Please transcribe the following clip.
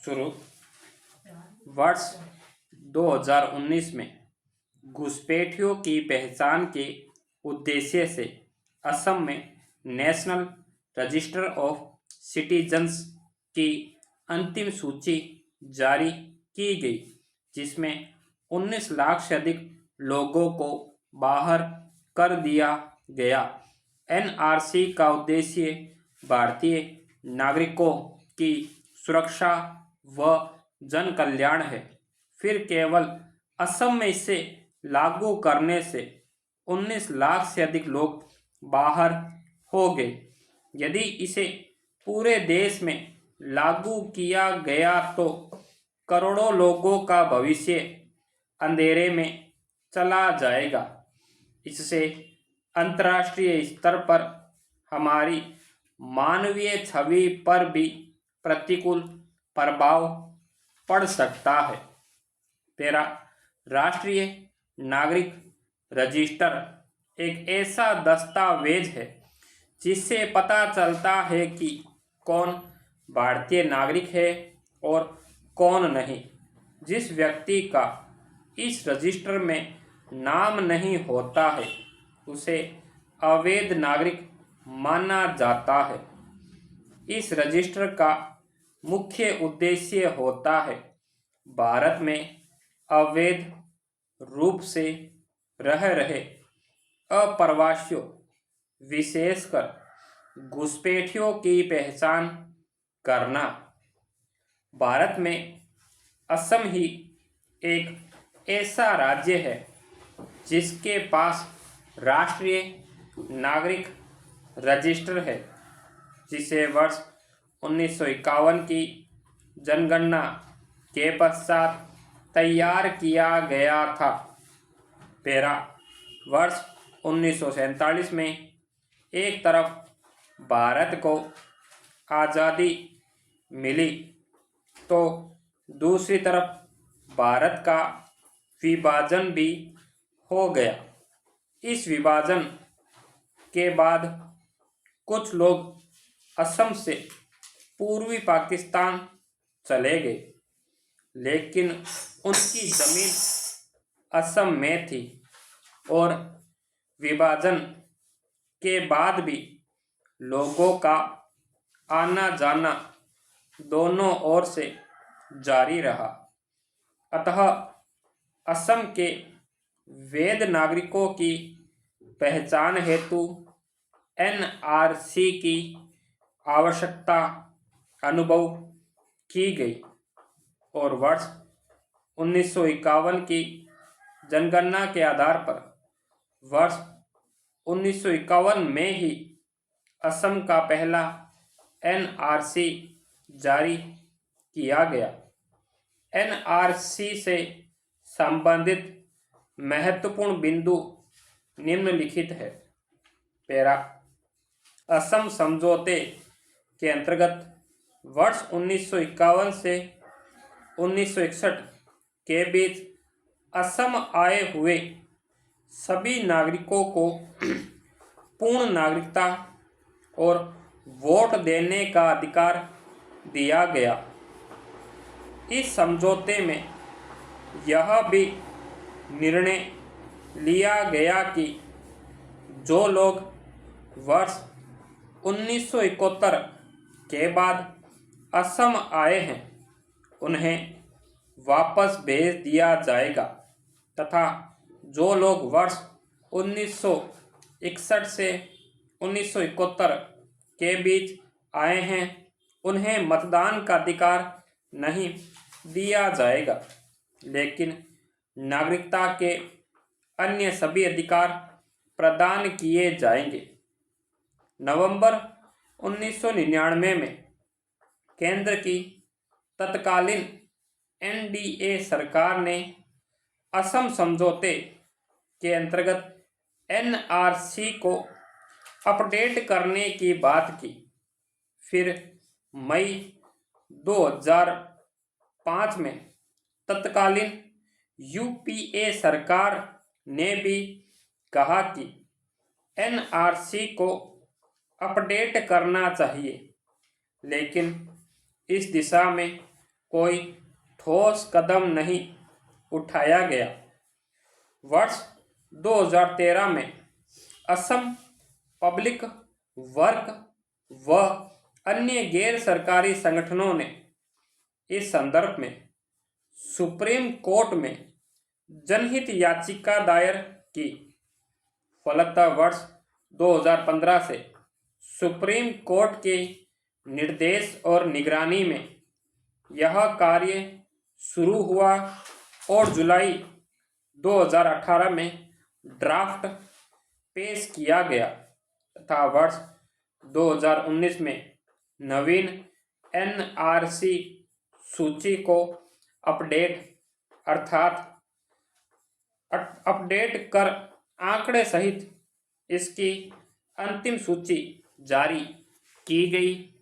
शुरू। वर्ष 2019 में घुसपैठियों की पहचान के उद्देश्य से असम में नेशनल रजिस्टर ऑफ सिटीजन्स की अंतिम सूची जारी की गई, जिसमें 19 लाख से अधिक लोगों को बाहर कर दिया गया। एनआरसी का उद्देश्य भारतीय नागरिकों की सुरक्षा व जन कल्याण है। फिर केवल असम में इसे लागू करने से 19 लाख से अधिक लोग बाहर हो गए। यदि इसे पूरे देश में लागू किया गया तो करोड़ों लोगों का भविष्य अंधेरे में चला जाएगा। इससे अंतर्राष्ट्रीय स्तर पर हमारी मानवीय छवि पर भी प्रतिकूल प्रभाव पड़ सकता है। तेरा राष्ट्रीय नागरिक रजिस्टर एक ऐसा दस्तावेज है जिससे पता चलता है कि कौन भारतीय नागरिक है और कौन नहीं। जिस व्यक्ति का इस रजिस्टर में नाम नहीं होता है उसे अवैध नागरिक माना जाता है। इस रजिस्टर का मुख्य उद्देश्य होता है भारत में अवैध रूप से रह रहे अप्रवासियों, विशेषकर घुसपैठियों की पहचान करना। भारत में असम ही एक ऐसा राज्य है जिसके पास राष्ट्रीय नागरिक रजिस्टर है, जिसे वर्ष 1951 की जनगणना के पश्चात तैयार किया गया था। वर्ष 1947 में एक तरफ भारत को आज़ादी मिली तो दूसरी तरफ भारत का विभाजन भी हो गया। इस विभाजन के बाद कुछ लोग असम से पूर्वी पाकिस्तान चले गए, लेकिन उनकी जमीन असम में थी और विभाजन के बाद भी लोगों का आना जाना दोनों ओर से जारी रहा। अतः असम के वैध नागरिकों की पहचान हेतु एनआरसी की आवश्यकता अनुभव की गई और वर्ष 1951 की जनगणना के आधार पर वर्ष 1951 में ही असम का पहला एनआरसी जारी किया गया। एनआरसी से संबंधित महत्वपूर्ण बिंदु निम्नलिखित है। असम समझौते के अंतर्गत वर्ष 1951 से 1961 के बीच असम आए हुए सभी नागरिकों को पूर्ण नागरिकता और वोट देने का अधिकार दिया गया। इस समझौते में यह भी निर्णय लिया गया कि जो लोग वर्ष 1971 के बाद असम आए हैं उन्हें वापस भेज दिया जाएगा तथा जो लोग वर्ष 1961 से 1971 के बीच आए हैं उन्हें मतदान का अधिकार नहीं दिया जाएगा, लेकिन नागरिकता के अन्य सभी अधिकार प्रदान किए जाएंगे। नवंबर 1999 में केंद्र की तत्कालीन एनडीए सरकार ने असम समझौते के अंतर्गत एनआरसी को अपडेट करने की बात की। फिर मई 2005 में तत्कालीन यूपीए सरकार ने भी कहा कि एनआरसी को अपडेट करना चाहिए, लेकिन इस दिशा में कोई ठोस कदम नहीं उठाया गया। वर्ष 2013 में असम पब्लिक वर्क व अन्य गैर सरकारी संगठनों ने इस संदर्भ में सुप्रीम कोर्ट में जनहित याचिका दायर की। फलतः वर्ष 2015 से सुप्रीम कोर्ट के निर्देश और निगरानी में यह कार्य शुरू हुआ और जुलाई 2018 में ड्राफ्ट पेश किया गया तथा वर्ष 2019 में नवीन एनआरसी सूची को अपडेट कर आंकड़े सहित इसकी अंतिम सूची जारी की गई।